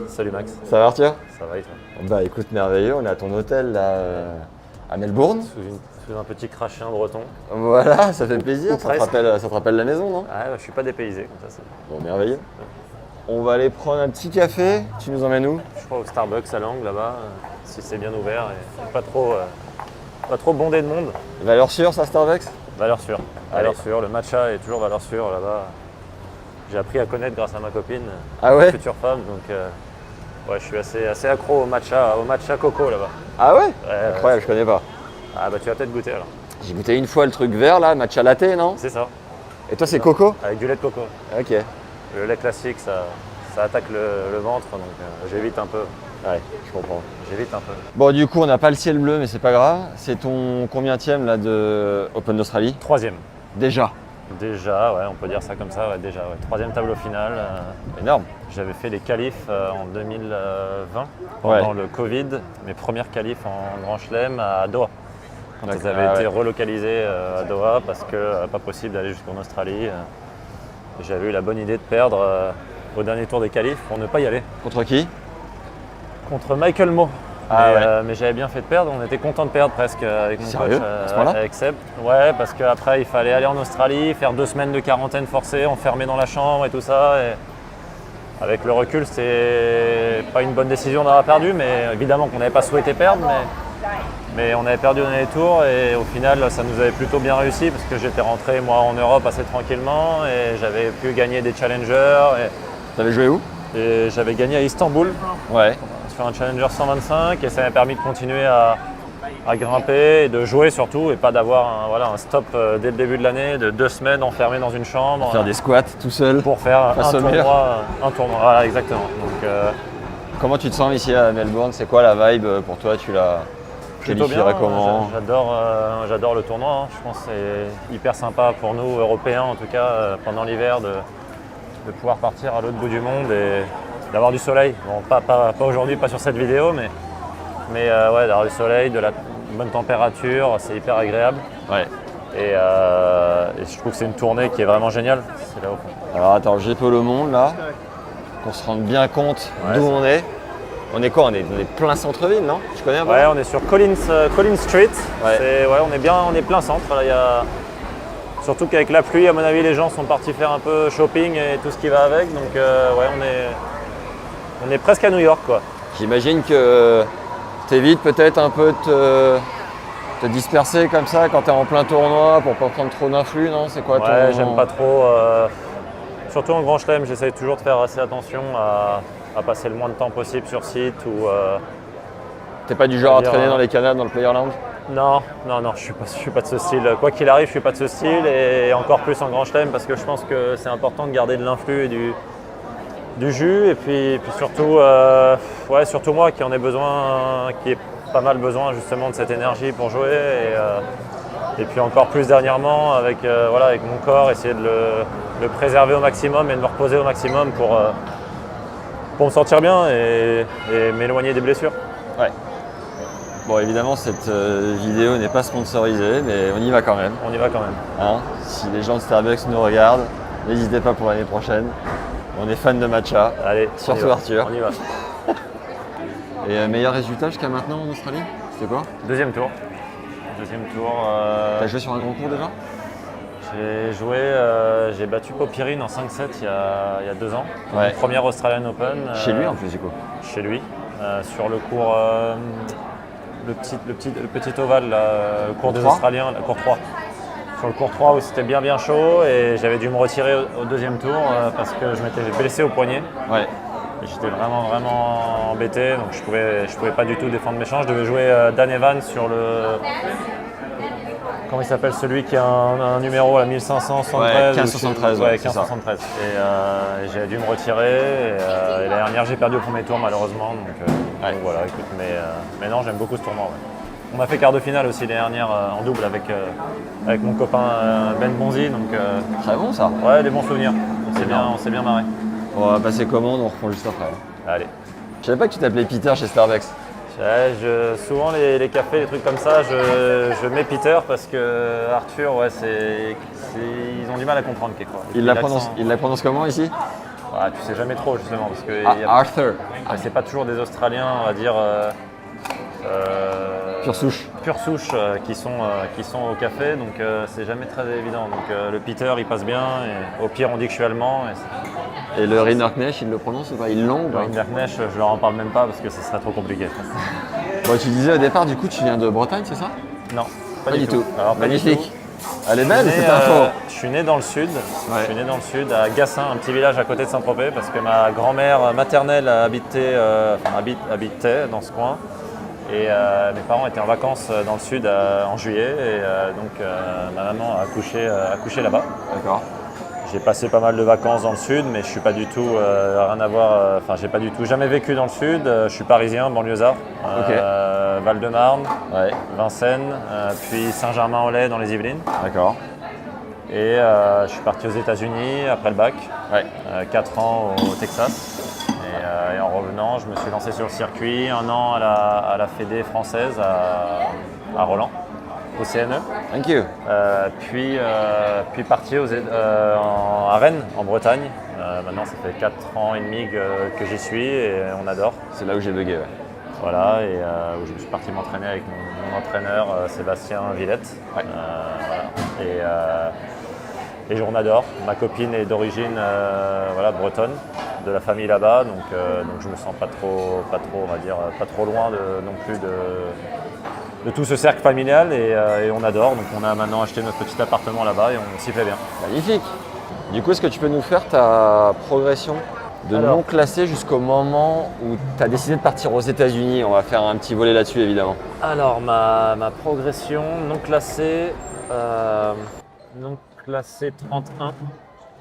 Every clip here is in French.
Salut Max. Ça va Arthur? Ça va et toi? Bah écoute, merveilleux, on est à ton hôtel là à Melbourne. Sous un petit crachin breton. Voilà, ça fait plaisir, Ou ça te rappelle la maison, non? Ah, je suis pas dépaysé comme ça. Bon, merveilleux. On va aller prendre un petit café, tu nous emmènes où? Je crois au Starbucks à Langles là-bas, si c'est bien ouvert et pas trop bondé de monde. Valeur sûre ça, Starbucks? Valeur sûre. Valeur sûre, le matcha est toujours valeur sûre là-bas. J'ai appris à connaître grâce à ma copine, Ah ouais? future femme, donc ouais, je suis assez accro au matcha coco là-bas. Ah ouais? Ouais, Incroyable, je connais pas. Ah bah tu vas peut-être goûter alors. J'ai goûté une fois le truc vert là, matcha latte, non? C'est ça, Et toi c'est coco? avec du lait de coco. Ok. Le lait classique, ça attaque le ventre, donc j'évite un peu. Ouais, je comprends. J'évite un peu. Bon du coup on n'a pas le ciel bleu mais c'est pas grave. C'est ton combienième là de Open d'Australie? Troisième. Déjà. Déjà, ouais, on peut dire ça comme ça, ouais, déjà. Ouais. Troisième tableau final. Énorme. J'avais fait les qualifs en 2020, pendant le Covid, mes premières qualifs en Grand Chelem à Doha. Quand ils avaient été relocalisés à Doha parce que pas possible d'aller jusqu'en Australie. J'avais eu la bonne idée de perdre au dernier tour des qualifs pour ne pas y aller. Contre qui? Contre Michael Moe. Mais j'avais bien fait de perdre, on était content de perdre presque avec mon Sérieux coach, à ce moment-là? avec Seb. Ouais, parce qu'après il fallait aller en Australie, faire 2 semaines de quarantaine forcée, enfermé dans la chambre et tout ça. Et avec le recul, c'était pas une bonne décision d'avoir perdu, mais évidemment qu'on n'avait pas souhaité perdre. Mais on avait perdu au dernier tour et au final ça nous avait plutôt bien réussi parce que j'étais rentré moi en Europe assez tranquillement et j'avais pu gagner des challengers. T'avais joué où? Et j'avais gagné à Istanbul. Ouais. Sur un Challenger 125 et ça m'a permis de continuer à grimper et de jouer surtout et pas d'avoir un stop dès le début de l'année de 2 semaines enfermé dans une chambre. Faire des squats tout seul. Pour faire face au mur. un tournoi. Voilà, exactement. Donc, comment tu te sens ici à Melbourne? C'est quoi la vibe pour toi? Tu la plutôt bien. qualifierais comment? J'adore le tournoi. Hein. Je pense que c'est hyper sympa pour nous Européens en tout cas pendant l'hiver de pouvoir partir à l'autre bout du monde et d'avoir du soleil. Bon, pas aujourd'hui, pas sur cette vidéo, mais ouais, d'avoir du soleil, de la bonne température, c'est hyper agréable. Ouais. Et je trouve que c'est une tournée qui est vraiment géniale. C'est là au fond. Alors attends, j'ai peu le monde là, qu'on se rende bien compte d'où on est. On est quoi? On est plein centre-ville, non? Tu connais un peu? Ouais, on est sur Collins Street. Ouais. On est plein centre. Là, surtout qu'avec la pluie, à mon avis, les gens sont partis faire un peu shopping et tout ce qui va avec. Donc ouais, on est presque à New York, quoi. J'imagine que t'évites peut-être un peu de te disperser comme ça quand t'es en plein tournoi pour pas prendre trop d'influx, non? C'est quoi Ouais, j'aime pas trop. Surtout en Grand Chelem, j'essaye toujours de faire assez attention à passer le moins de temps possible sur site. T'es pas du genre à traîner dans les canapes dans le player lounge? Non, je suis pas de ce style. Quoi qu'il arrive, je suis pas de ce style et encore plus en Grand Chelem parce que je pense que c'est important de garder de l'influx et du jus et puis surtout, surtout moi qui en ai besoin, qui ai pas mal besoin justement de cette énergie pour jouer et puis encore plus dernièrement avec mon corps, essayer de le préserver au maximum et de me reposer au maximum pour me sentir bien et m'éloigner des blessures. Ouais. Bon, évidemment, cette vidéo n'est pas sponsorisée, mais on y va quand même. On y va quand même. Hein, si les gens de Starbucks nous regardent, n'hésitez pas pour l'année prochaine. On est fan de matcha. Allez, surtout Arthur. On y va. Et meilleur résultat jusqu'à maintenant en Australie? C'était quoi? Deuxième tour. T'as joué sur un grand cours déjà? J'ai battu Popirine en 5-7 il y a 2 ans. Ouais. Première Australian Open. Chez lui en plus du coup? Chez lui. Sur le cours, le petit ovale, le cours des Australiens, le cours 3. Sur le cours 3 où c'était bien chaud et j'avais dû me retirer au deuxième tour parce que je m'étais blessé au poignet. Ouais. Et j'étais vraiment embêté, donc je pouvais pas du tout défendre mes chances. Je devais jouer Dan Evans sur le... Comment il s'appelle celui qui a un numéro à 1573? Ouais, 1573. Ouais, 1573. Et j'ai dû me retirer. Et l'année dernière, j'ai perdu au premier tour malheureusement. Donc voilà, écoute, mais non, j'aime beaucoup ce tournoi. Ouais. On a fait quart de finale aussi l'année dernière en double avec mon copain Ben Bonzi. Donc, très bon ça. Ouais, des bons souvenirs. On s'est bien marré. On va passer commande, on reprend juste après. Allez. Je savais pas que tu t'appelais Peter chez Starbucks. Ouais, souvent les cafés, les trucs comme ça, je mets Peter parce que Arthur, ouais, ils ont du mal à comprendre quelquefois. Il la prononce comment ici? Ouais, tu sais jamais trop justement parce que Arthur. Mais c'est pas toujours des Australiens, on va dire, Pure souche. qui sont au café, donc c'est jamais très évident. Donc le Peter, il passe bien, et au pire, on dit que je suis allemand. Et le Rinderknecht, il le prononce ou pas? Il l'ont ou pas? Rinderknecht, je leur en parle même pas parce que ce serait trop compliqué. Bon, tu disais au départ, du coup, tu viens de Bretagne, c'est ça? Non, Pas du tout. Alors, pas du Magnifique. tout. Elle est Je belle suis né, cette info. je suis né dans le sud. Ouais. Je suis né dans le sud, à Gassin, un petit village à côté de Saint-Tropez, parce que ma grand-mère maternelle habitait dans ce coin. Et mes parents étaient en vacances dans le sud en juillet, et donc ma maman a accouché là-bas. D'accord. J'ai passé pas mal de vacances dans le sud, mais je suis pas du tout rien à voir. Enfin, j'ai pas du tout jamais vécu dans le sud. Je suis parisien, banlieusard, Val-de-Marne, Ouais. Vincennes, puis Saint-Germain-en-Laye dans les Yvelines. D'accord. Et je suis parti aux États-Unis après le bac, Ouais. 4 ans au Texas. Et en revenant, je me suis lancé sur le circuit, 1 an à la Fédé française à Roland, au CNE. Thank you. Puis parti à Rennes, en Bretagne. Maintenant, ça fait 4 ans et demi que j'y suis et on adore. C'est là où j'ai bugué. Ouais. Voilà, et où je suis parti m'entraîner avec mon entraîneur Sébastien Villette. Ouais. Voilà. Et on adore. Ma copine est d'origine bretonne, de la famille là-bas, donc je me sens pas trop, on va dire, pas trop loin non plus de tout ce cercle familial et on adore. Donc on a maintenant acheté notre petit appartement là-bas et on s'y fait bien. Magnifique. Du coup, est-ce que tu peux nous faire ta progression de non classé jusqu'au moment où tu as décidé de partir aux États-Unis? On va faire un petit volet là-dessus, évidemment. Alors ma progression non classée 31.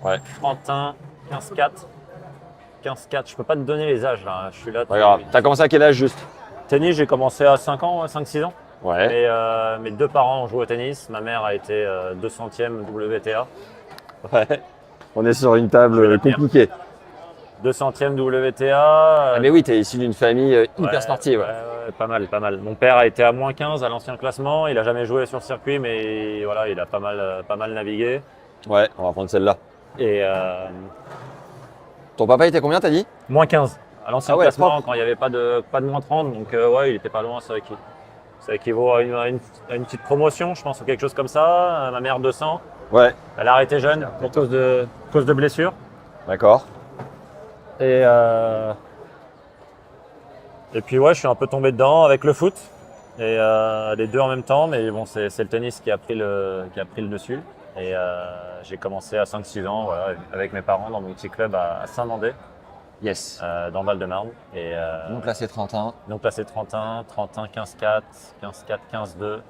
Ouais. 31, 15-4. 15-4, je peux pas te donner les âges là, je suis là. Pas grave. T'as commencé à quel âge juste? Tennis, j'ai commencé à 5 ans, 5-6 ans. Ouais. Et mes 2 parents ont joué au tennis. Ma mère a été 200e WTA. Ouais. On est sur une Je vais table la tenir. compliquée. 200e WTA. Ah mais oui, tu es issu d'une famille hyper Ouais, sportive. ouais, pas mal, pas mal. Mon père a été à moins 15 à l'ancien classement. Il a jamais joué sur circuit, mais voilà, il a pas mal navigué. Ouais, on va prendre celle-là. Et Ton papa était combien, t'as dit? moins 15 à l'ancien Ah ouais, classement propre. quand il n'y avait pas de moins 30. Donc ouais, il était pas loin, ça équivaut à une petite promotion, je pense, ou quelque chose comme ça. Ma mère 200. Ouais. Elle a arrêté jeune pour cause de blessure. D'accord. Et puis ouais, je suis un peu tombé dedans avec le foot et les deux en même temps, mais bon, c'est le tennis qui a pris le dessus. Et j'ai commencé à 5-6 ans, voilà, avec mes parents dans mon petit club à Saint-Mandé, Yes. dans le Val-de-Marne. Et Donc classé 31. donc passé 31, 15-4, 15-4, 15-2,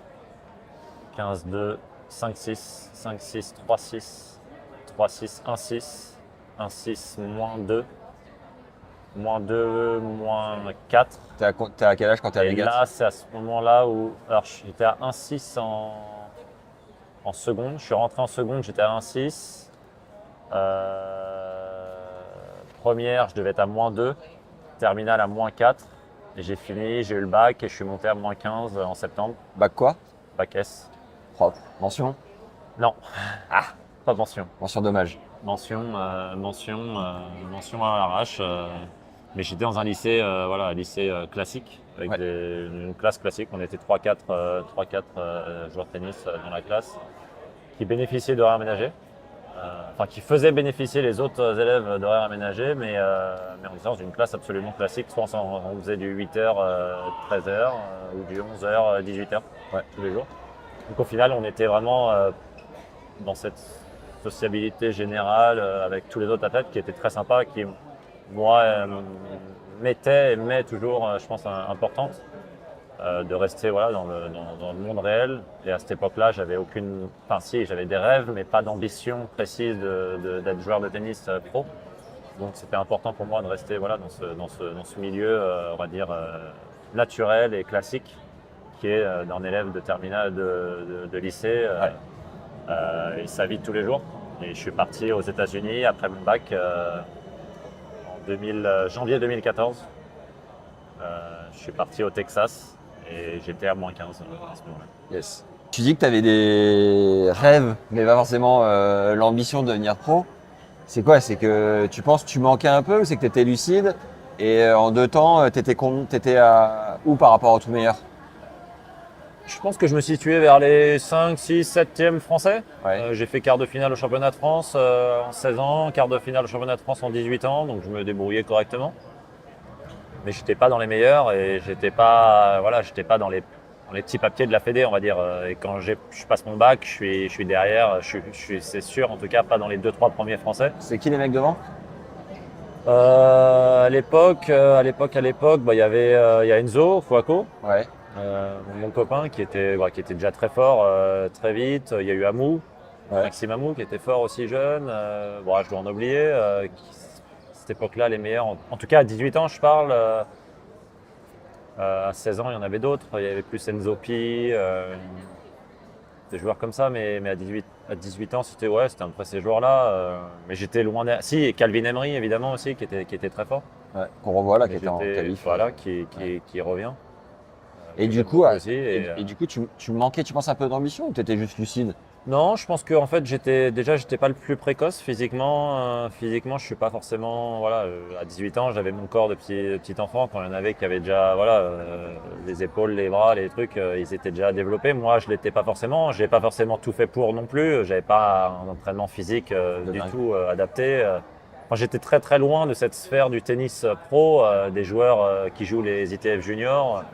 15-2, 5-6, 5-6, 3-6, 3-6, 1-6, 1-6, -2. -2, -4. T'es à quel âge quand t'es à Et Vegas? là, c'est à ce moment-là où. Alors, j'étais à 1,6 en seconde. Je suis rentré en seconde, j'étais à 1,6. Première, je devais être à -2. Terminale à -4. Et j'ai fini, j'ai eu le bac et je suis monté à -15 en septembre. Bac quoi? Bac S. Propre. Mention? Non. Pas mention. Mention dommage. Mention à l'arrache. Mais j'étais dans un lycée, lycée classique, avec Ouais. une classe classique. On était 3-4 joueurs de tennis dans la classe qui bénéficiaient d'horaires aménagés. Qui faisaient bénéficier les autres élèves d'horaires aménagés, mais on était dans une classe absolument classique. Soit on faisait du 8h, 13h, ou du 11h, 18h, tous les jours. Donc au final, on était vraiment dans cette sociabilité générale avec tous les autres athlètes qui étaient très sympas, qui, moi, m'étaient et m'est toujours, je pense, importante de rester dans le monde réel. Et à cette époque-là, j'avais j'avais des rêves, mais pas d'ambition précise d'être joueur de tennis pro. Donc c'était important pour moi de rester dans ce milieu, on va dire, naturel et classique, qui est d'un élève de terminale de lycée. Et sa vie de tous les jours. Et je suis parti aux États-Unis après mon bac en janvier 2014. Je suis parti au Texas et j'étais à -15 à ce moment-là. Yes. Tu dis que tu avais des rêves, mais pas forcément l'ambition de devenir pro. C'est quoi? C'est que tu penses que tu manquais un peu ou c'est que tu étais lucide? Et en 2 temps, t'étais à où par rapport au tout meilleur? Je pense que je me situais vers les 5, 6, 7e français. Ouais. J'ai fait quart de finale au championnat de France en 16 ans, quart de finale au championnat de France en 18 ans, donc je me débrouillais correctement. Mais j'étais pas dans les meilleurs et j'étais pas dans les petits papiers de la Fédé, on va dire. Et quand je passe mon bac, je suis derrière, c'est sûr, en tout cas, pas dans les 2-3 premiers français. C'est qui les mecs devant? À l'époque, bah, il y a Enzo Fouaco, Ouais. mon copain qui était déjà très fort très vite. Il y a eu Amou, Ouais. Maxime Amou qui était fort aussi jeune. Bon, je dois en oublier. Cette époque-là, les meilleurs, en tout cas à 18 ans, je parle. À 16 ans, il y en avait d'autres. Il y avait plus Enzo Pi, des joueurs comme ça. Mais à 18 ans, c'était un peu ces joueurs-là. Mais j'étais loin derrière. Si, et Calvin Emery, évidemment, aussi, qui était très fort. Ouais. Qu'on revoit là, qui Mais était en qualif. Voilà, qui revient. Et Que du j'aime coup, beaucoup aussi, et du coup, tu manquais, tu penses, un peu d'ambition ou t'étais juste lucide? Non, je pense que en fait j'étais pas le plus précoce physiquement. Physiquement, je suis pas forcément à 18 ans, j'avais mon corps de petit enfant quand il y en avait qui avaient déjà les épaules, les bras, les trucs, ils étaient déjà développés. Moi, je l'étais pas forcément. J'ai pas forcément tout fait pour non plus. J'avais pas un entraînement physique du dingue. tout adapté. Enfin, j'étais très très loin de cette sphère du tennis pro, des joueurs qui jouent les ITF juniors.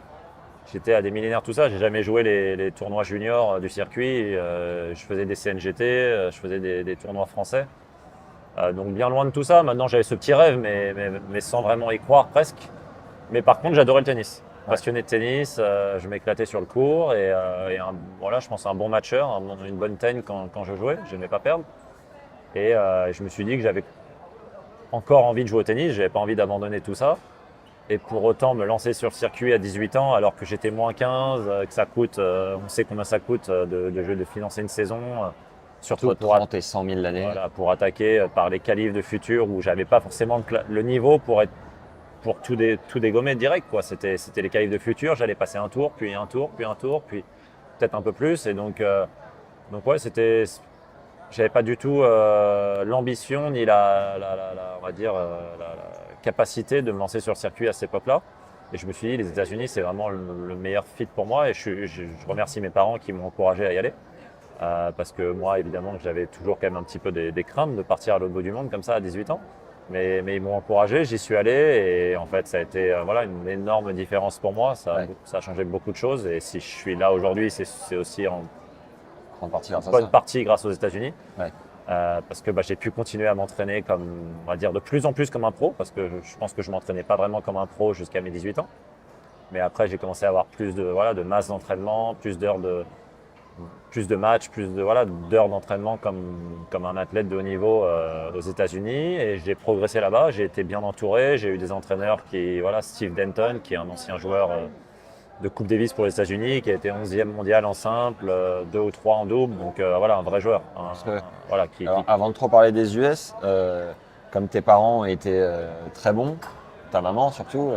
J'étais à des millénaires, tout ça. J'ai jamais joué les tournois juniors du circuit. Je faisais des CNGT, je faisais des tournois français. Donc bien loin de tout ça. Maintenant, j'avais ce petit rêve, mais sans vraiment y croire presque. Mais par contre, j'adorais le tennis. Passionné de tennis, je m'éclatais sur le court je pense un bon matcheur, une bonne teigne quand je jouais. Je n'aimais pas perdre. Et je me suis dit que j'avais encore envie de jouer au tennis. J'avais pas envie d'abandonner tout ça. Et pour autant me lancer sur le circuit à 18 ans alors que j'étais moins 15, que ça coûte, on sait combien ça coûte de financer une saison, surtout pour 30 et 100 000 l'année. pour attaquer par les qualifs de futur où j'avais pas forcément le niveau pour tout dégommer direct, quoi. C'était les qualifs de futur, j'allais passer un tour, puis un tour, puis un tour, puis peut-être un peu plus. Et donc ouais, j'avais pas du tout l'ambition ni on va dire, la capacité de me lancer sur le circuit à cette époque-là. Et je me suis dit, les États-Unis, c'est vraiment le meilleur fit pour moi. Et je remercie mes parents qui m'ont encouragé à y aller. Parce que moi, évidemment, j'avais toujours quand même un petit peu des craintes de partir à l'autre bout du monde comme ça à 18 ans. Mais ils m'ont encouragé, j'y suis allé. Et en fait, ça a été une énorme différence pour moi. Ça a changé beaucoup de choses. Et si je suis là aujourd'hui, c'est aussi en bonne partie grâce aux États-Unis. Ouais. Parce que j'ai pu continuer à m'entraîner on va dire, de plus en plus comme un pro, parce que je pense que je m'entraînais pas vraiment comme un pro jusqu'à mes 18 ans. Mais après, j'ai commencé à avoir plus de masse d'entraînement, plus de matchs, d'heures d'entraînement comme un athlète de haut niveau aux États-Unis. Et j'ai progressé là-bas, j'ai été bien entouré, j'ai eu des entraîneurs Steve Denton, qui est un ancien joueur de Coupe Davis pour les États-Unis, qui a été 11e mondial en simple, 2 ou 3 en double, donc un vrai joueur. Alors, avant de trop parler des US, comme tes parents étaient très bons, ta maman surtout,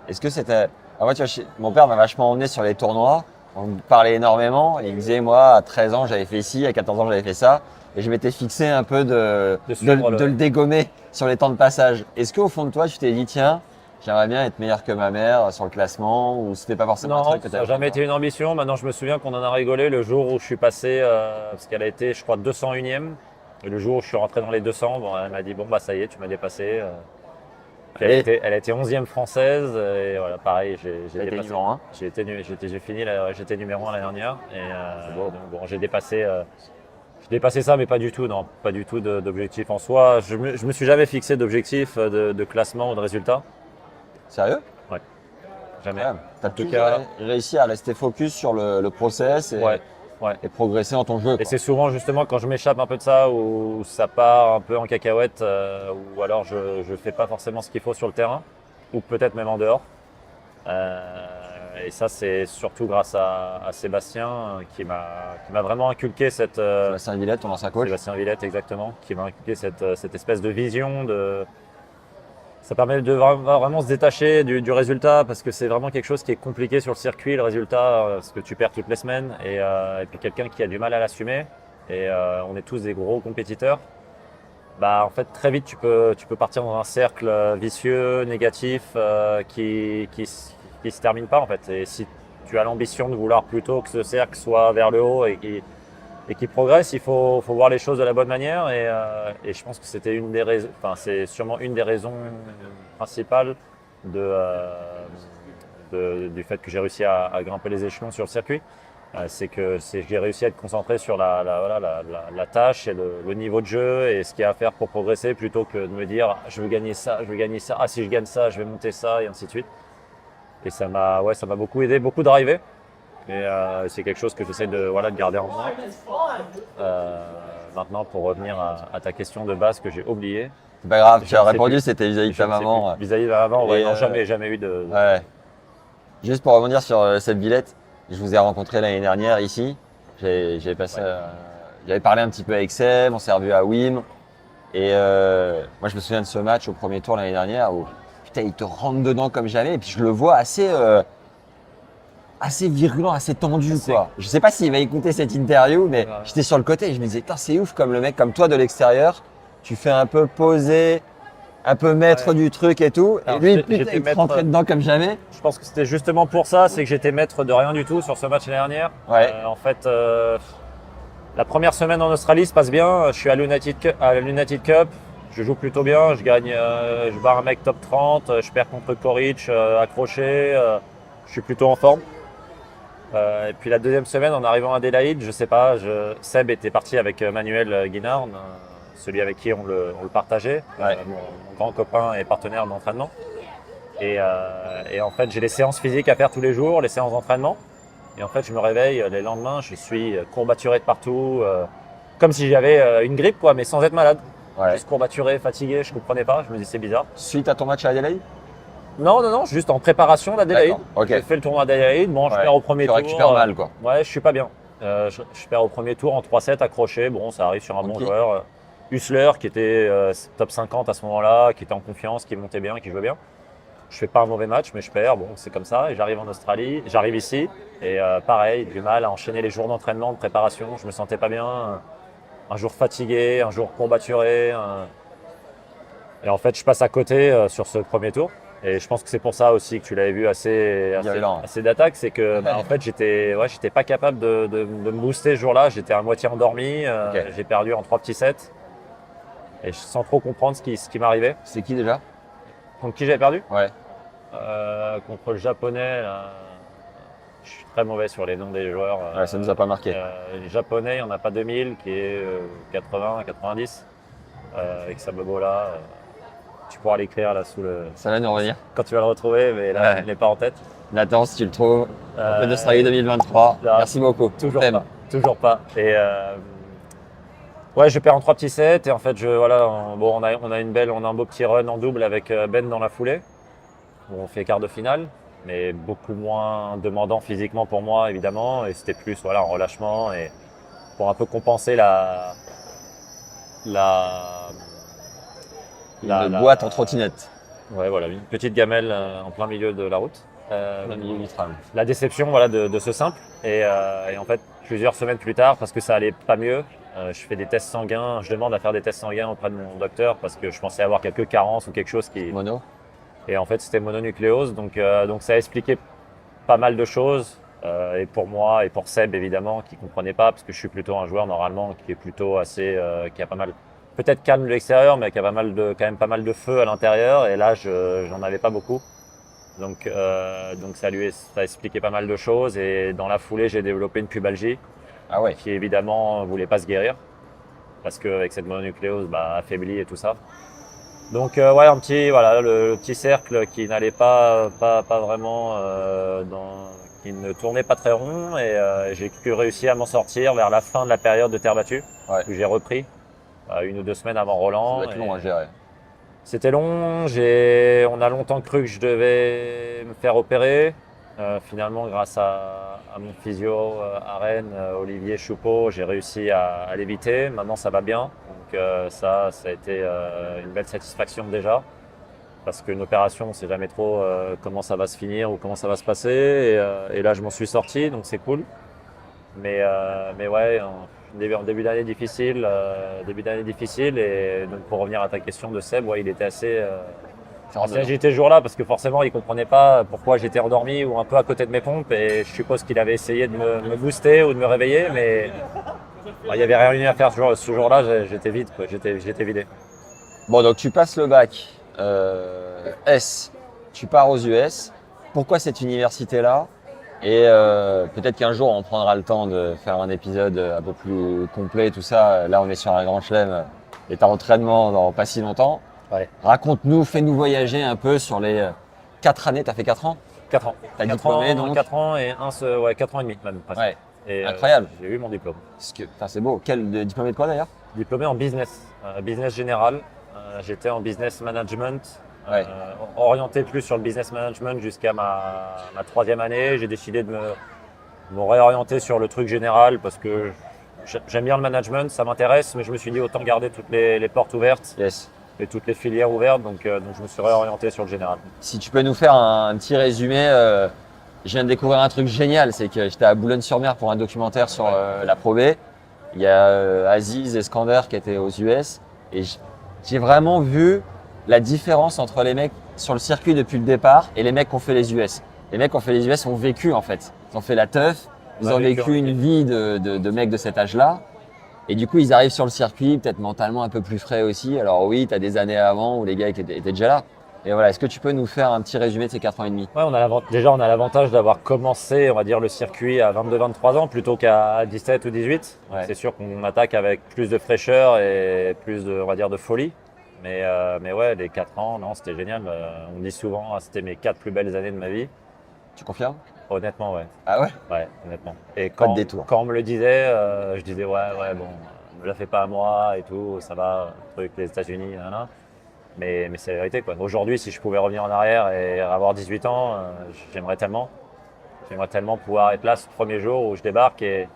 est-ce que c'était... moi, tu vois, mon père m'a vachement emmené sur les tournois, on me parlait énormément, et il me disait, moi, à 13 ans, j'avais fait ci, à 14 ans, j'avais fait ça, et je m'étais fixé un peu de le dégommer sur les temps de passage. Est-ce qu'au fond de toi, tu t'es dit, tiens, j'aimerais bien être meilleur que ma mère sur le classement, ou c'était pas forcément un truc que tu avais? Ça n'a jamais été une ambition. Maintenant, je me souviens qu'on en a rigolé le jour où je suis passé, parce qu'elle a été, je crois, 201e. Et le jour où je suis rentré dans les 200, elle m'a dit, bon, ça y est, tu m'as dépassé. Elle a été 11e française. Et voilà, pareil, j'ai été numéro 1. J'étais numéro 1 l'année dernière. Et donc, j'ai dépassé ça, mais pas du tout, non. Pas du tout d'objectif en soi. Je me suis jamais fixé d'objectif de classement ou de résultat. Sérieux? Ouais. Jamais. Tu as toujours réussi à rester focus sur le process et progresser dans ton jeu, quoi. Et c'est souvent justement quand je m'échappe un peu de ça, où ça part un peu en cacahuète, ou alors je fais pas forcément ce qu'il faut sur le terrain, ou peut-être même en dehors. Et ça, c'est surtout grâce à Sébastien qui m'a vraiment inculqué cette... Sébastien Villette, ton ancien coach. Sébastien Villette, exactement, qui m'a inculqué cette espèce de vision Ça permet de vraiment se détacher du résultat, parce que c'est vraiment quelque chose qui est compliqué sur le circuit, le résultat, parce que tu perds toutes les semaines, et puis quelqu'un qui a du mal à l'assumer. Et on est tous des gros compétiteurs. bah, en fait, très vite, tu peux partir dans un cercle vicieux, négatif, qui se termine pas, en fait. Et si tu as l'ambition de vouloir plutôt que ce cercle soit vers le haut et qui progresse, il faut voir les choses de la bonne manière. Et je pense que c'était une des raisons, enfin, c'est sûrement une des raisons principales du fait que j'ai réussi à grimper les échelons sur le circuit. C'est que j'ai réussi à être concentré sur la tâche et le niveau de jeu et ce qu'il y a à faire pour progresser plutôt que de me dire je veux gagner ça, je veux gagner ça, ah si je gagne ça, je vais monter ça et ainsi de suite. Et ça m'a beaucoup aidé, beaucoup drivé. Et c'est quelque chose que j'essaie de garder en moi. Maintenant, pour revenir à ta question de base que j'ai oubliée. C'est pas grave, tu as répondu, c'était vis-à-vis de ta maman. Vis-à-vis de ma maman, ouais, non, jamais eu de. Ouais. Juste pour rebondir sur Seb Villette, je vous ai rencontré l'année dernière ici. J'avais parlé un petit peu avec Seb, on s'est revu à Wim. Et moi, je me souviens de ce match au premier tour l'année dernière où putain, il te rentre dedans comme jamais. Et puis je le vois assez virulent, assez tendu, quoi. Je sais pas s'il va écouter cette interview, mais j'étais sur le côté et je me disais, putain, c'est ouf comme le mec, comme toi de l'extérieur, tu fais un peu poser, un peu maître du truc et tout. Alors, et lui, putain, il te rentrait dedans comme jamais. Je pense que c'était justement pour ça, c'est que j'étais maître de rien du tout sur ce match l'année dernière. Ouais. En fait, la première semaine en Australie se passe bien. Je suis à l'United Cup. Je joue plutôt bien. Je gagne, je bats un mec top 30. Je perds contre Koric, accroché. Je suis plutôt en forme. Et puis la deuxième semaine, en arrivant à Adélaïde, je sais pas, Seb était parti avec Manuel Guinard, celui avec qui on le partageait, mon grand copain et partenaire d'entraînement. Et en fait, j'ai les séances physiques à faire tous les jours, les séances d'entraînement. Et en fait, je me réveille les lendemains, je suis courbaturé de partout, comme si j'avais une grippe, quoi, mais sans être malade. Ouais. Juste courbaturé, fatigué, je comprenais pas, je me dis c'est bizarre. Suite à ton match à Adélaïde? Non, juste en préparation d'Adélaïde. Okay. J'ai fait le tournoi d'Adélaïde, bon, je perds au premier tour. Tu récupères mal, quoi. Ouais, je suis pas bien. Je perds au premier tour en 3-7 accroché, bon, ça arrive sur un bon joueur. Hussler, qui était top 50 à ce moment-là, qui était en confiance, qui montait bien, qui jouait bien. Je fais pas un mauvais match, mais je perds, bon, c'est comme ça. Et j'arrive en Australie, j'arrive ici, et pareil, du mal à enchaîner les jours d'entraînement, de préparation. Je me sentais pas bien. Un jour fatigué, un jour courbaturé. Et en fait, je passe à côté sur ce premier tour. Et je pense que c'est pour ça aussi que tu l'avais vu assez d'attaque, c'est que en fait j'étais pas capable de me booster ce jour-là, j'étais à moitié endormi, j'ai perdu en 3 petits sets et sans trop comprendre ce qui m'arrivait. C'est qui déjà? Contre qui j'avais perdu? Ouais. Contre le japonais, là, je suis très mauvais sur les noms des joueurs. Ouais, ça nous a pas marqué. Les japonais, il n'y en a pas 2000, qui est 80, 90, avec Sabobola. Tu pourras l'écrire là sous le. Ça va nous revenir. Quand tu vas le retrouver, mais là, il n'est pas en tête. Nathan, si tu le trouves, Open d'Australie 2023. Là, merci beaucoup. Toujours pas. Et ouais, je perds en 3 petits sets et en fait, on a un beau petit run en double avec Ben dans la foulée. On fait quart de finale, mais beaucoup moins demandant physiquement pour moi évidemment, et c'était plus en relâchement et pour un peu compenser la boîte en trottinette. Ouais, voilà, une petite gamelle en plein milieu de la route. La déception de ce simple. Et en fait, plusieurs semaines plus tard, parce que ça allait pas mieux, je fais des tests sanguins. Je demande à faire des tests sanguins auprès de mon docteur parce que je pensais avoir quelques carences ou quelque chose qui. Mono. Et en fait, c'était mononucléose. Donc ça a expliqué pas mal de choses. Et pour moi et pour Seb évidemment, qui comprenait pas, parce que je suis plutôt un joueur normalement qui est plutôt assez, qui a pas mal. Peut-être calme de l'extérieur, mais qui a quand même pas mal de feu à l'intérieur. Et là, j'en avais pas beaucoup. Donc ça a expliqué pas mal de choses. Et dans la foulée, j'ai développé une pubalgie, qui évidemment voulait pas se guérir, parce qu'avec cette mononucléose, affaiblie et tout ça. Donc le petit cercle qui n'allait pas vraiment, qui ne tournait pas très rond. Et j'ai réussi à m'en sortir vers la fin de la période de terre battue, où j'ai repris. 1 ou 2 semaines avant Roland. Ça va être long à gérer. C'était long. On a longtemps cru que je devais me faire opérer. Finalement, grâce à mon physio à Rennes, Olivier Choupeau, j'ai réussi à l'éviter. Maintenant, ça va bien. Donc ça a été une belle satisfaction déjà. Parce qu'une opération, on ne sait jamais trop comment ça va se finir ou comment ça va se passer. Et là, je m'en suis sorti, donc c'est cool. Mais ouais, début d'année difficile, et donc pour revenir à ta question de Seb, ouais, il était assez agité ce jour-là parce que forcément il comprenait pas pourquoi j'étais endormi ou un peu à côté de mes pompes et je suppose qu'il avait essayé de me booster ou de me réveiller, mais il n'y avait rien à faire ce jour-là, j'étais vide, quoi. J'étais vidé. Bon, donc tu passes le bac S, tu pars aux US. Pourquoi cette université-là? Et peut-être qu'un jour on prendra le temps de faire un épisode un peu plus complet, tout ça. Là, on est sur un grand chelem et t'as entraînement dans pas si longtemps. Ouais. Raconte-nous, fais-nous voyager un peu sur les 4 années. T'as fait 4 ans? 4 ans. T'as diplômé donc? 4 ans et 4 ans et demi même presque. Ouais. Et, incroyable. J'ai eu mon diplôme. C'est beau. Diplômé de quoi d'ailleurs? Diplômé en business, business général. J'étais en business management, Ouais. orienté plus sur le business management jusqu'à ma 3e année. J'ai décidé de me réorienter sur le truc général parce que j'aime bien le management, ça m'intéresse, mais je me suis dit autant garder toutes les portes ouvertes. Yes. Et toutes les filières ouvertes, donc je me suis réorienté sur le général. Si tu peux nous faire un petit résumé, je viens de découvrir un truc génial, c'est que j'étais à Boulogne-sur-Mer pour un documentaire sur la Pro B. Il y a Aziz et Skander qui étaient aux US et j'ai vraiment vu la différence entre les mecs sur le circuit depuis le départ et les mecs qui ont fait les US. Les mecs qui ont fait les US ont vécu en fait, ils ont fait la teuf, ils ont vécu une vie de mecs de cet âge-là. Et du coup, ils arrivent sur le circuit, peut-être mentalement un peu plus frais aussi. Alors oui, tu as des années avant où les gars étaient déjà là. Et voilà, est-ce que tu peux nous faire un petit résumé de ces 4 ans et demi? Ouais, on a l'avantage d'avoir commencé, on va dire, le circuit à 22-23 ans plutôt qu'à 17 ou 18. Ouais. C'est sûr qu'on attaque avec plus de fraîcheur et plus de, on va dire, de folie. Mais ouais, les 4 ans, non, c'était génial. On me dit souvent, c'était mes 4 plus belles années de ma vie. Tu confirmes? Honnêtement, ouais. Ah ouais? Ouais, honnêtement. Et Pas de détour. quand on me le disait, je disais ouais, bon, ne la fais pas à moi et tout, ça va, truc, les États-Unis, nanana. Mais c'est la vérité, quoi. Aujourd'hui, si je pouvais revenir en arrière et avoir 18 ans, j'aimerais tellement. J'aimerais tellement pouvoir être là ce premier jour où je débarque et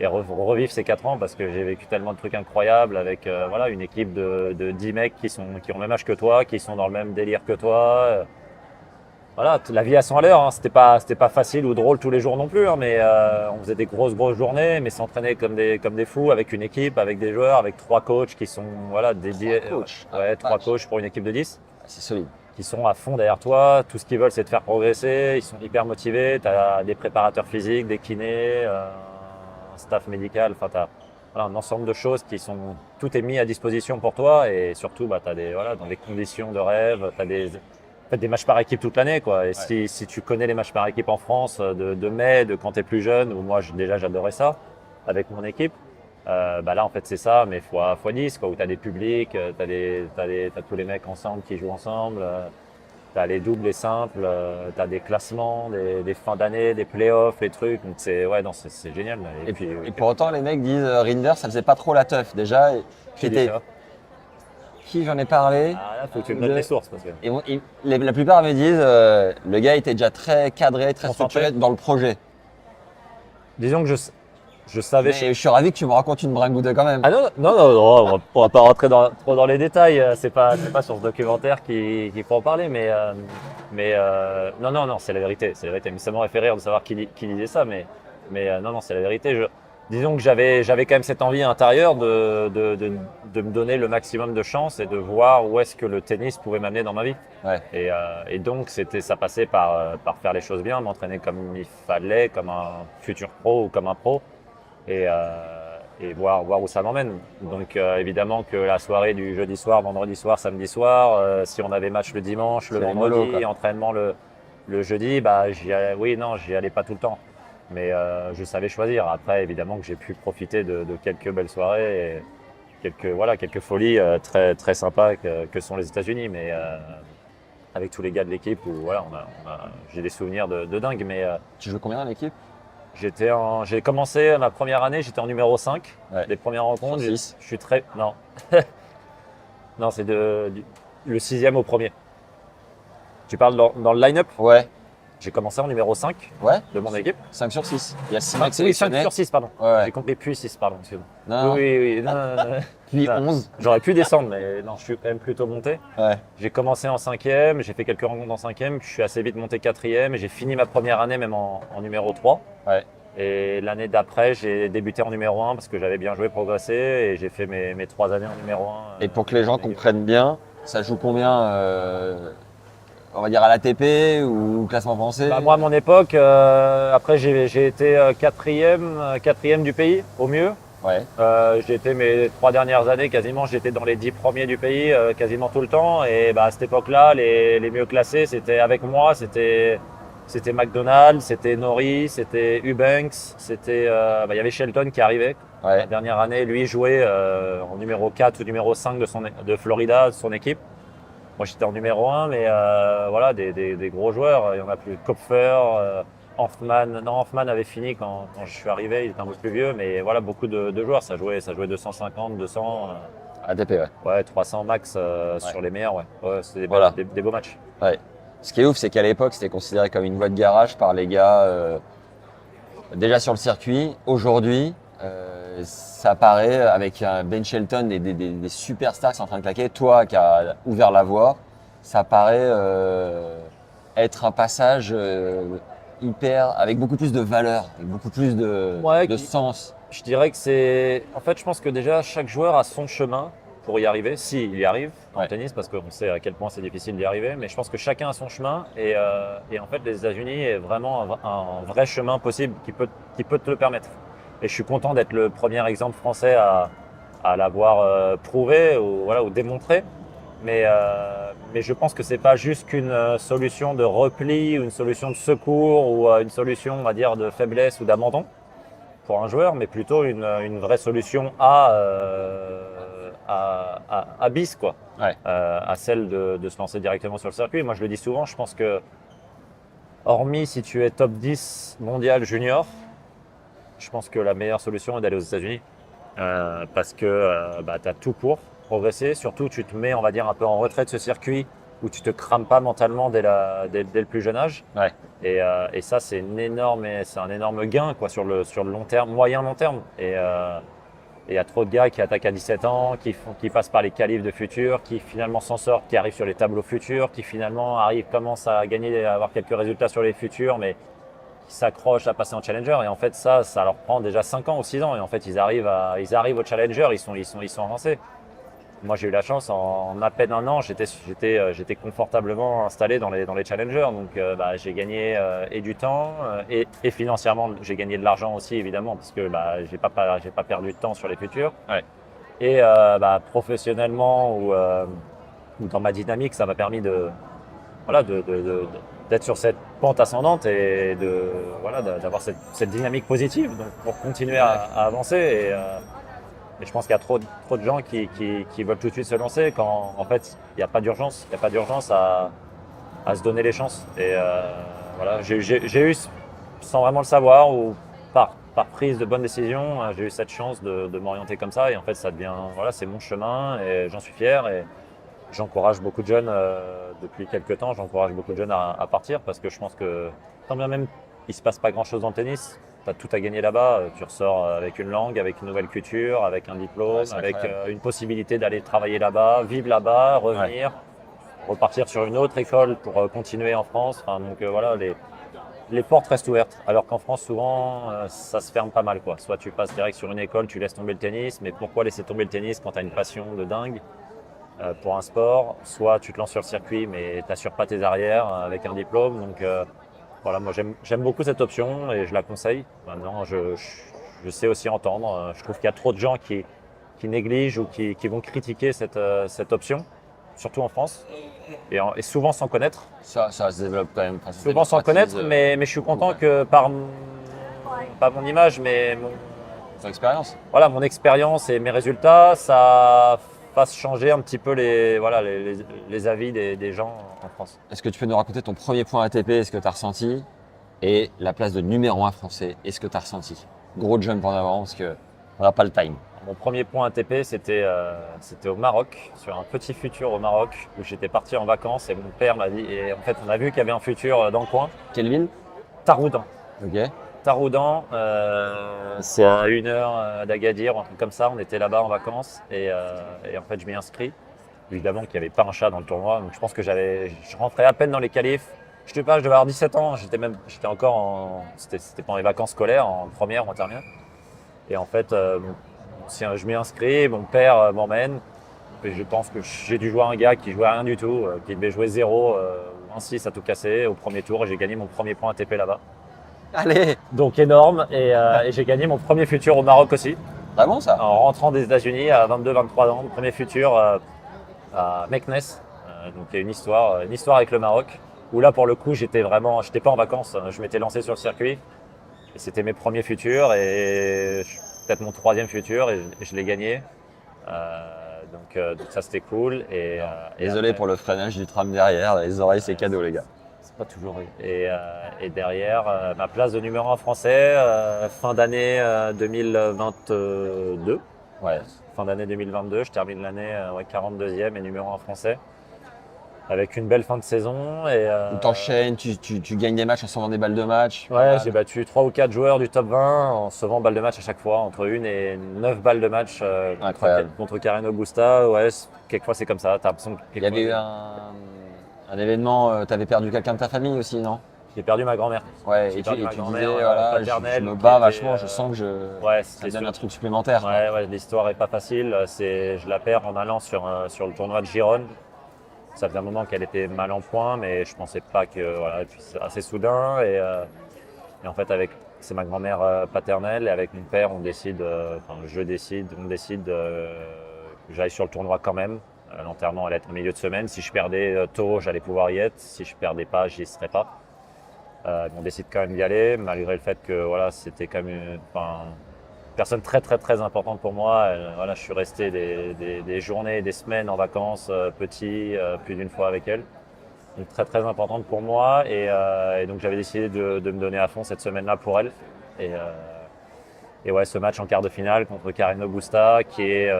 revivre ces 4 ans parce que j'ai vécu tellement de trucs incroyables avec voilà, une équipe de 10 mecs qui ont le même âge que toi, qui sont dans le même délire que toi. Voilà, la vie à 100 à l'heure, hein. C'était pas facile ou drôle tous les jours non plus, hein, mais on faisait des grosses journées, mais s'entraîner comme des fous avec une équipe, avec des joueurs, avec 3 coachs qui sont voilà dédiés. 3 coachs. Ouais, 3 coachs pour une équipe de 10. C'est solide. Qui sont à fond derrière toi. Tout ce qu'ils veulent, c'est te faire progresser. Ils sont hyper motivés. Tu as des préparateurs physiques, des kinés, un staff médical. Enfin, tu as voilà, un ensemble de choses tout est mis à disposition pour toi et surtout, bah, dans des conditions de rêve. Tu as des matchs par équipe toute l'année, quoi. Et Ouais. si tu connais les matchs par équipe en France de mai, de quand tu es plus jeune, où moi j'adorais ça avec mon équipe, bah là en fait c'est ça, mais fois 10, quoi, où tu as des publics, t'as tous les mecs ensemble qui jouent ensemble, tu as les doubles, les simples, tu as des classements, des fins d'année, des playoffs, les trucs. Donc c'est génial. Et pour autant, les mecs disent Rinder, ça faisait pas trop la teuf. Déjà, qui dit ça? Qui j'en ai parlé? Ah, là, faut que tu me donnes les sources. Parce que... La plupart me disent le gars était déjà très cadré, très structuré dans le projet. Disons que je savais. Mais je suis ravi que tu me racontes une bringue quand même. Ah non, on va pas rentrer trop dans les détails. C'est pas sur ce documentaire qu'il faut en parler, mais non, c'est la vérité. C'est la vérité. Mais ça m'aurait fait rire de savoir qui disait ça, mais non, c'est la vérité. Disons que j'avais quand même cette envie intérieure de me donner le maximum de chance et de voir où est-ce que le tennis pouvait m'amener dans ma vie. Ouais. Et donc ça passait par faire les choses bien, m'entraîner comme il fallait, comme un futur pro ou comme un pro, et voir où ça m'emmène. Donc évidemment que la soirée du jeudi soir, vendredi soir, samedi soir, si on avait match le dimanche, le vendredi, entraînement le jeudi, bah j'y allais pas tout le temps. Mais je savais choisir. Après, évidemment que j'ai pu profiter de quelques belles soirées et quelques folies très, très sympas que sont les États-Unis. Mais avec tous les gars de l'équipe, j'ai des souvenirs de dingue. Mais tu joues combien dans l'équipe? J'ai commencé ma première année, j'étais en numéro 5. Ouais. Les premières rencontres, je suis très. Non. Non, c'est le 6e au premier. Tu parles dans le line-up? Ouais. J'ai commencé en numéro 5 de mon équipe. 5 sur 6. Il y a 6 mecs sélectionnés. Oui, 5 sur 6, pardon. Ouais. J'ai compris plus 6, pardon. Non. Oui. Puis 11. J'aurais pu descendre, mais non, je suis quand même plutôt monté. Ouais. J'ai commencé en 5e, j'ai fait quelques rencontres en 5e, je suis assez vite monté 4e et j'ai fini ma première année même en numéro 3. Ouais. Et l'année d'après, j'ai débuté en numéro 1 parce que j'avais bien joué, progressé, et j'ai fait mes 3 années en numéro 1. Et pour que les gens comprennent bien, ça joue combien on va dire à l'ATP ou classement français? Moi, à mon époque, après, j'ai été quatrième du pays, au mieux. Ouais. J'ai été mes 3 dernières années, quasiment, j'étais dans les 10 premiers du pays, quasiment tout le temps. Et à cette époque-là, les mieux classés, c'était avec moi, c'était McDonald, c'était Norris, c'était Eubanks, il y avait Shelton qui arrivait. Ouais. La dernière année, lui jouait en numéro 4 ou numéro 5 de Florida, de son équipe. Moi, j'étais en numéro 1, mais voilà, des gros joueurs. Il y en a plus. Kopfer, Hanfmann. Non, Hanfmann avait fini quand je suis arrivé. Il était un peu plus vieux, mais voilà, beaucoup de joueurs. Ça jouait 250, 200. ATP, ouais. Ouais, 300 max sur les meilleurs. Ouais, c'était Voilà. des beaux matchs. Ouais. Ce qui est ouf, c'est qu'à l'époque, c'était considéré comme une voie de garage par les gars déjà sur le circuit. Aujourd'hui, ça paraît avec un Ben Shelton et des superstars qui sont en train de claquer. Toi qui as ouvert la voie, ça paraît être un passage hyper avec beaucoup plus de valeur, avec beaucoup plus de sens. Je dirais que c'est. En fait, je pense que déjà, chaque joueur a son chemin pour y arriver, s'il y arrive en tennis, parce qu'on sait à quel point c'est difficile d'y arriver, mais je pense que chacun a son chemin. Et en fait, les États-Unis est vraiment un vrai chemin possible qui peut te le permettre. Et je suis content d'être le premier exemple français à l'avoir prouvé ou démontré. Mais je pense que c'est pas juste qu'une solution de repli ou une solution de secours ou une solution, on va dire, de faiblesse ou d'abandon pour un joueur, mais plutôt une vraie solution à bis, quoi. Ouais. À celle de se lancer directement sur le circuit. Moi, je le dis souvent, je pense que, hormis si tu es top 10 mondial junior, je pense que la meilleure solution est d'aller aux États-Unis. Parce que tu as tout pour progresser. Surtout, tu te mets, on va dire, un peu en retrait de ce circuit où tu te crames pas mentalement dès le plus jeune âge. Ouais. Et ça, c'est un énorme gain, quoi, sur le long terme, moyen long terme. Et il y a trop de gars qui attaquent à 17 ans, qui passent par les qualifs de futur, qui finalement s'en sortent, qui arrivent sur les tableaux futurs, qui finalement commencent à gagner, à avoir quelques résultats sur les futurs, mais qui s'accrochent à passer en challenger. Et en fait, ça leur prend déjà 5 ans ou 6 ans. Et en fait, ils arrivent au challenger, ils sont avancés. Moi, j'ai eu la chance, en à peine un an, j'étais confortablement installé dans les challengers. Donc, j'ai gagné et du temps et financièrement, j'ai gagné de l'argent aussi, évidemment, parce que j'ai pas perdu de temps sur les futurs. Ouais. Et professionnellement ou dans ma dynamique, ça m'a permis d'être sur cette pente ascendante et d'avoir cette dynamique positive, donc pour continuer à avancer. Et je pense qu'il y a trop de gens qui veulent tout de suite se lancer quand en fait il n'y a pas d'urgence. Il n'y a pas d'urgence à se donner les chances. Et voilà, j'ai eu, sans vraiment le savoir ou par prise de bonne décision, j'ai eu cette chance de m'orienter comme ça. Et en fait, ça devient, voilà, c'est mon chemin et j'en suis fier. Et j'encourage beaucoup de jeunes depuis quelques temps. J'encourage beaucoup de jeunes à partir parce que je pense que tant bien même il se passe pas grand-chose dans le tennis. Tu as tout à gagner là-bas. Tu ressors avec une langue, avec une nouvelle culture, avec un diplôme, avec une possibilité d'aller travailler là-bas, vivre là-bas, revenir, repartir sur une autre école pour continuer en France. Enfin, donc voilà, les portes restent ouvertes. Alors qu'en France, souvent, ça se ferme pas mal, quoi. Soit tu passes direct sur une école, tu laisses tomber le tennis. Mais pourquoi laisser tomber le tennis quand tu as une passion de dingue pour un sport? Soit tu te lances sur le circuit, mais tu n'assures pas tes arrières avec un diplôme. Donc voilà, moi j'aime beaucoup cette option et je la conseille. Maintenant, je sais aussi entendre. Je trouve qu'il y a trop de gens qui négligent ou qui vont critiquer cette option, surtout en France, et souvent sans connaître. Ça se développe quand même. Souvent sans connaître, mais je suis content que pas mon image, mais ton expérience. Voilà, mon expérience et mes résultats, ça fasse changer un petit peu les avis des gens en France. Est-ce que tu peux nous raconter ton premier point ATP, est-ce que tu as ressenti, et la place de numéro 1 français, est-ce que tu as ressenti? Gros jump en avant parce qu'on n'a pas le time. Mon premier point ATP, c'était au Maroc, sur un petit futur au Maroc, où j'étais parti en vacances et mon père m'a dit, et en fait on a vu qu'il y avait un futur dans le coin. Quelle ville? Taroudan. Ok. Taroudan, c'est à 1 heure d'Agadir, un truc comme ça. On était là-bas en vacances et en fait je m'y inscris. Évidemment qu'il n'y avait pas un chat dans le tournoi, donc je pense que je rentrais à peine dans les qualifs. Je sais pas, je devais avoir 17 ans. J'étais encore c'était pendant les vacances scolaires, en première ou en terminale. Et en fait, je m'y inscris, mon père m'emmène. Et je pense que j'ai dû jouer à un gars qui jouait à rien du tout, qui devait jouer 0 ou 1-6 à tout casser au premier tour. Et j'ai gagné mon premier point ATP là-bas. Allez! Donc énorme. Et j'ai gagné mon premier futur au Maroc aussi. Vraiment ça? En rentrant des États-Unis à 22-23 ans, mon premier futur à Meknes. Donc il y a une histoire avec le Maroc. Où là, pour le coup, j'étais pas en vacances. Je m'étais lancé sur le circuit. Et c'était mes premiers futurs et peut-être mon 3e futur et je l'ai gagné. Donc ça, c'était cool. Désolé pour le freinage du tram derrière. Les oreilles, c'est cadeau, les gars. C'est pas toujours. Et derrière, ma place de numéro 1 français, fin d'année 2022. Ouais. Fin d'année 2022, je termine l'année 42e et numéro 1 français. Avec une belle fin de saison. Tu t'enchaînes, tu gagnes des matchs en sauvant des balles de match. Ouais, j'ai battu 3 ou 4 joueurs du top 20 en sauvant balles de match à chaque fois, entre 1 et 9 balles de match contre Carreno Busta. Ouais, quelquefois c'est comme ça. T'as l'impression que il y avait eu un événement, tu avais perdu quelqu'un de ta famille aussi, non? J'ai perdu ma grand-mère. Ouais, et tu disais, voilà, je me bats vachement, je sens que ça me donne un truc supplémentaire. Ouais, l'histoire est pas facile. Je la perds en allant sur le tournoi de Gijón. Ça faisait un moment qu'elle était mal en point, mais je pensais pas que et puis c'est assez soudain. Et en fait, c'est ma grand-mère paternelle et avec mon père, on décide que j'aille sur le tournoi quand même. L'enterrement allait être au milieu de semaine. Si je perdais tôt, j'allais pouvoir y être. Si je perdais pas, j'y serais pas. On décide quand même d'y aller, malgré le fait que c'était quand même une personne très très très importante pour moi. Je suis resté des journées, des semaines en vacances, petit, plus d'une fois avec elle. Donc très très importante pour moi et donc j'avais décidé de me donner à fond cette semaine-là pour elle. Et ouais, ce match en quart de finale contre Carreno Busta, qui est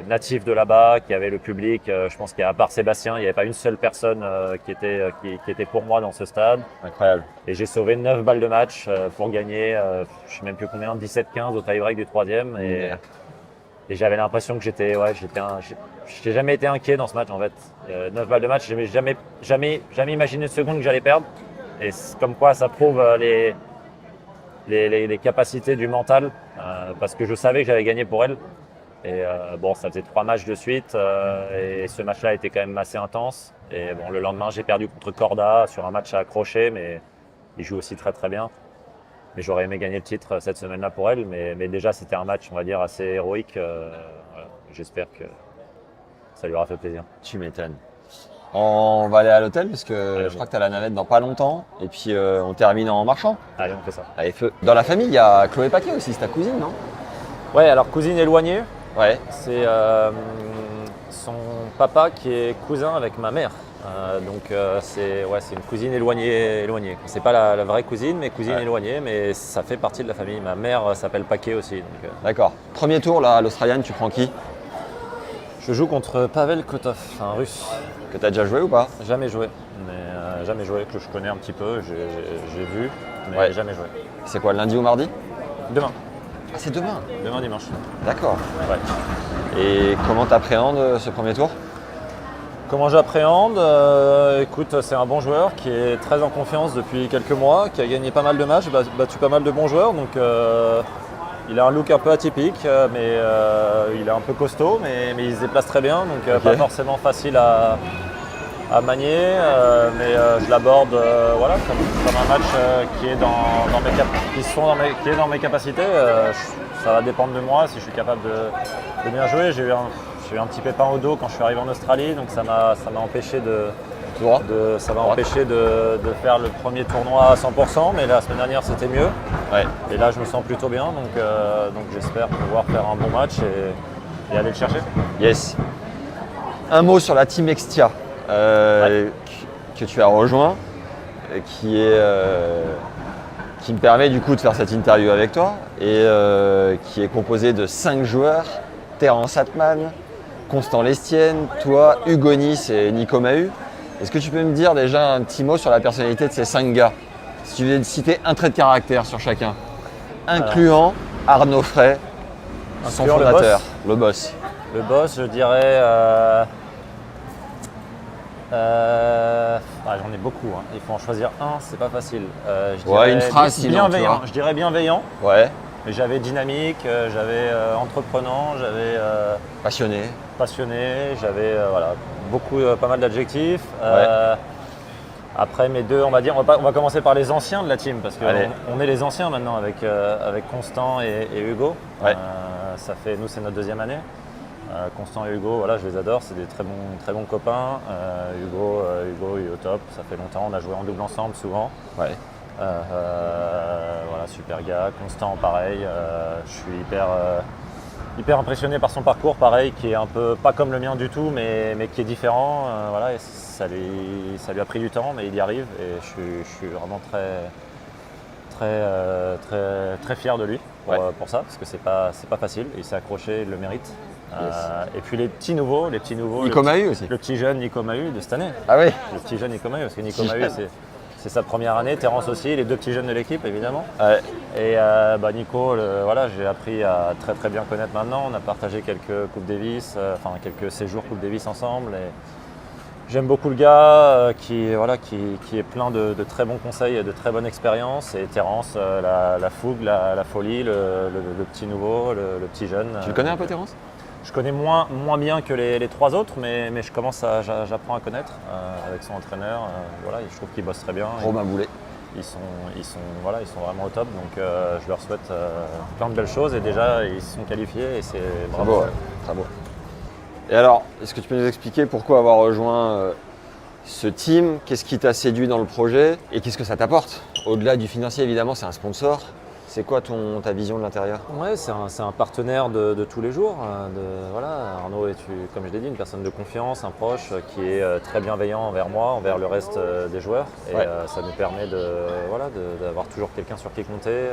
natif de là-bas, qui avait le public, je pense qu'à part Sébastien, il n'y avait pas une seule personne qui était pour moi dans ce stade. Incroyable. Et j'ai sauvé 9 balles de match pour gagner, je sais même plus combien, 17-15 au tie-break du 3e. Et j'avais l'impression que j'étais jamais été inquiet dans ce match en fait. 9 balles de match, j'ai jamais imaginé une seconde que j'allais perdre. Et comme quoi ça prouve les capacités du mental, parce que je savais que j'avais gagné pour elle. Et ça faisait 3 matchs de suite et ce match-là était quand même assez intense. Et le lendemain, j'ai perdu contre Corda sur un match à accrocher, mais il joue aussi très très bien. Mais j'aurais aimé gagner le titre cette semaine-là pour elle, mais déjà c'était un match, on va dire, assez héroïque. J'espère que ça lui aura fait plaisir. Tu m'étonnes. On va aller à l'hôtel parce que je crois que tu as la navette dans pas longtemps et puis on termine en marchant. Allez, on fait ça. Allez, feu. Dans la famille, il y a Chloé Paquet aussi, c'est ta cousine, non? Ouais, alors cousine éloignée. Ouais. C'est son papa qui est cousin avec ma mère. C'est une cousine éloignée. C'est pas la vraie cousine, mais cousine éloignée, mais ça fait partie de la famille. Ma mère s'appelle Paquet aussi. D'accord. Premier tour là à l'Australian, tu prends qui? Je joue contre Pavel Kotov, un russe. Que tu as déjà joué ou pas? Jamais joué, que je connais un petit peu, j'ai vu, mais jamais joué. C'est quoi, lundi ou mardi? Demain. Ah, c'est demain? Demain dimanche. D'accord. Ouais. Et comment tu appréhendes ce premier tour? Comment j'appréhende? Écoute, c'est un bon joueur qui est très en confiance depuis quelques mois, qui a gagné pas mal de matchs, battu pas mal de bons joueurs. Donc, il a un look un peu atypique, mais il est un peu costaud, mais il se déplace très bien. Donc, pas forcément facile à manier. Mais je l'aborde comme un match qui est dans mes capacités. Ça va dépendre de moi si je suis capable de bien jouer. J'ai eu un petit pépin au dos quand je suis arrivé en Australie, donc ça m'a empêché de faire le premier tournoi à 100%, mais la semaine dernière c'était mieux. Ouais. Et là je me sens plutôt bien, donc j'espère pouvoir faire un bon match et aller le chercher. Yes. Un mot sur la team Extia que tu as rejoint, qui me permet du coup de faire cette interview avec toi et qui est composé de 5 joueurs: Terence Atman, Constant Lestienne, toi, Hugo Nice et Nico Mahut. Est-ce que tu peux me dire déjà un petit mot sur la personnalité de ces 5 gars? Si tu devais citer un trait de caractère sur chacun, incluant Arnaud Fray, son fondateur, le boss. Le boss, je dirais J'en ai beaucoup, hein. Il faut en choisir un, c'est pas facile. Une phrase sinon, bienveillant. Je dirais bienveillant. Ouais. Mais j'avais dynamique, j'avais entreprenant, j'avais passionné, j'avais pas mal d'adjectifs. Après mes deux, on va commencer par les anciens de la team parce qu'on est les anciens maintenant avec Constant et Hugo. Ouais. Nous c'est notre deuxième année. Constant et Hugo, je les adore, c'est des très bons copains. Hugo, il est au top, ça fait longtemps, on a joué en double ensemble souvent. Ouais. Super gars. Constant, pareil. Je suis hyper impressionné par son parcours, pareil, qui est un peu pas comme le mien du tout, mais qui est différent. Et ça lui a pris du temps, mais il y arrive. Et je suis vraiment très fier de lui pour ça, parce que c'est pas facile. Il s'est accroché, il le mérite. Yes. Et puis les petits nouveaux. Nico Mahut aussi. Le petit jeune Nico Mahut de cette année. Ah oui. Le petit jeune Nico Mahut, parce que Nico Mahut, c'est sa première année. Terence aussi, les deux petits jeunes de l'équipe, évidemment. Ouais. Et Nico, j'ai appris à très bien connaître maintenant. On a partagé quelques Coupes Davis, quelques séjours Coupe Davis ensemble. Et j'aime beaucoup le gars qui est plein de très bons conseils et de très bonnes expériences. Et Terence, la fougue, la folie, le petit nouveau, le petit jeune. Tu le connais un peu, Terence ? Je connais moins bien que les trois autres, mais j'apprends à connaître avec son entraîneur. Je trouve qu'ils bossent très bien. Robin Boulet. Ils sont vraiment au top, donc je leur souhaite plein de belles choses et déjà ils se sont qualifiés et c'est bravo. Beau, ouais. Très beau. Et alors, est-ce que tu peux nous expliquer pourquoi avoir rejoint ce team ? Qu'est-ce qui t'a séduit dans le projet et qu'est-ce que ça t'apporte ? Au-delà du financier, évidemment, c'est un sponsor. C'est quoi ta vision de l'intérieur ? Ouais, c'est un partenaire de tous les jours. Arnaud est, comme je l'ai dit, une personne de confiance, un proche qui est très bienveillant envers moi, envers le reste des joueurs. Et ça nous permet d'avoir toujours quelqu'un sur qui compter,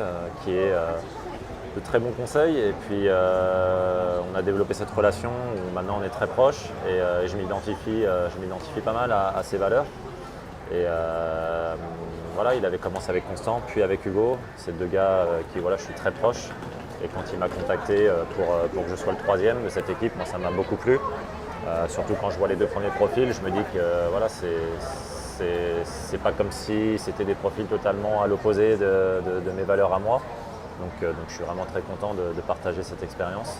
qui est de très bons conseils. Et puis on a développé cette relation où maintenant on est très proches et je m'identifie pas mal à ses valeurs. Et il avait commencé avec Constant, puis avec Hugo. C'est deux gars qui je suis très proche. Et quand il m'a contacté pour que je sois le troisième de cette équipe, moi ça m'a beaucoup plu. Surtout quand je vois les deux premiers profils, je me dis que c'est pas comme si c'était des profils totalement à l'opposé de mes valeurs à moi. Donc je suis vraiment très content de partager cette expérience,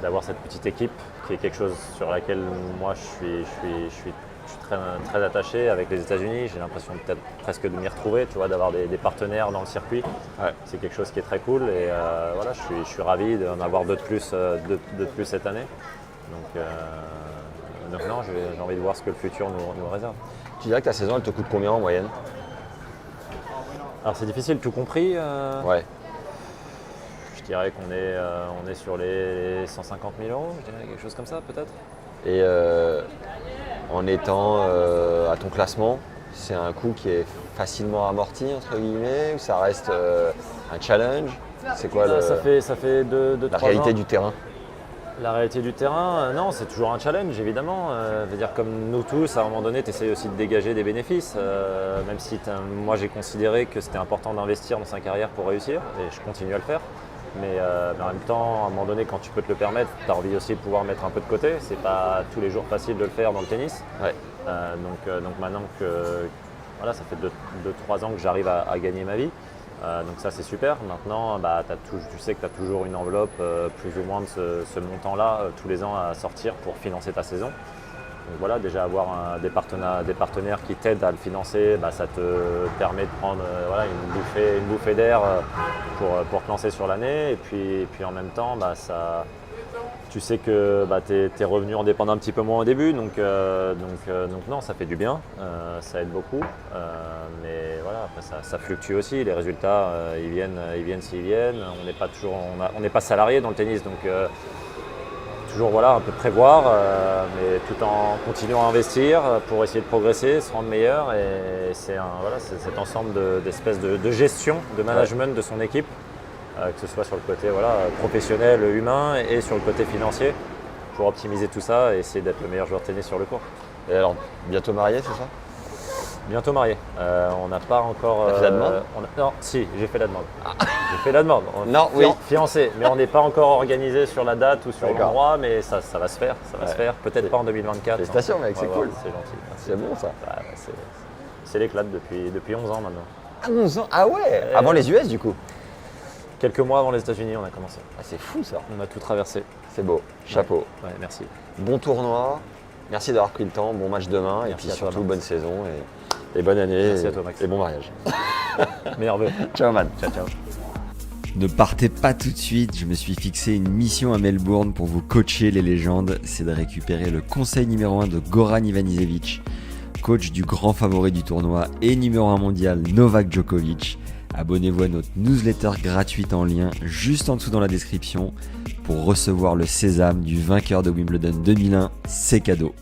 d'avoir cette petite équipe qui est quelque chose sur laquelle moi je suis très attaché avec les États-Unis. J'ai l'impression peut-être presque de m'y retrouver, d'avoir des partenaires dans le circuit. Ouais. C'est quelque chose qui est très cool et je suis ravi d'en avoir deux de plus cette année. Donc j'ai envie de voir ce que le futur nous réserve. Tu dirais que ta saison elle te coûte combien en moyenne ? Alors c'est difficile, tout compris. Ouais. Je dirais qu'on est sur les 150 000 €, je dirais quelque chose comme ça peut-être. Et en étant à ton classement, c'est un coût qui est facilement amorti entre guillemets ou ça reste un challenge ? C'est quoi ça fait la réalité du terrain ? La réalité du terrain, non, c'est toujours un challenge évidemment. Comme nous tous, à un moment donné, tu essayes aussi de dégager des bénéfices. Même si moi j'ai considéré que c'était important d'investir dans sa carrière pour réussir et je continue à le faire. Mais en même temps, à un moment donné, quand tu peux te le permettre, tu as envie aussi de pouvoir mettre un peu de côté. C'est pas tous les jours facile de le faire dans le tennis. Ouais. Donc maintenant que ça fait 2-3 ans que j'arrive à gagner ma vie. Donc ça c'est super. Maintenant, tu sais que tu as toujours une enveloppe plus ou moins de ce montant-là tous les ans à sortir pour financer ta saison. Donc déjà avoir des partenaires qui t'aident à le financer, ça te permet de prendre une bouffée d'air pour te lancer sur l'année. Et puis en même temps, tu sais que tes revenus en dépendent un petit peu moins au début. Donc non, ça fait du bien, ça aide beaucoup. Mais après ça fluctue aussi. Les résultats, ils viennent s'ils viennent. On n'est pas salarié dans le tennis, donc toujours un peu prévoir, mais tout en continuant à investir pour essayer de progresser, se rendre meilleur. Et c'est cet ensemble d'espèces de gestion, de management de son équipe, que ce soit sur le côté professionnel, humain et sur le côté financier, pour optimiser tout ça et essayer d'être le meilleur joueur de tennis sur le court. Et alors, bientôt marié, c'est ça ? Bientôt marié. On n'a pas encore. T'as fait la demande ? Non, si, j'ai fait la demande. J'ai fait la demande. Non, oui. Fiancé, mais on n'est pas encore organisé sur la date ou sur D'accord. l'endroit, mais ça va se faire. Ça va se faire. Peut-être pas en 2024. Félicitations, mec, c'est cool. C'est gentil. Merci. C'est bon, ça. C'est l'éclate depuis 11 ans maintenant. Ah, 11 ans. Ah ouais. Avant les US, du coup. Quelques mois avant les États-Unis, on a commencé. Ah, c'est fou, ça. On a tout traversé. C'est beau. Chapeau. Ouais, merci. Bon tournoi. Merci d'avoir pris le temps. Bon match demain. Merci et puis à toi, surtout, Max. bonne saison et bonne année. Merci à toi, Max. Et bon mariage. Meilleurs vœux. Ciao, man. Ciao. Ne partez pas tout de suite, je me suis fixé une mission à Melbourne pour vous coacher les légendes, c'est de récupérer le conseil numéro 1 de Goran Ivanisevic, coach du grand favori du tournoi et numéro 1 mondial Novak Djokovic. Abonnez-vous à notre newsletter gratuite en lien juste en dessous dans la description pour recevoir le sésame du vainqueur de Wimbledon 2001, c'est cadeau.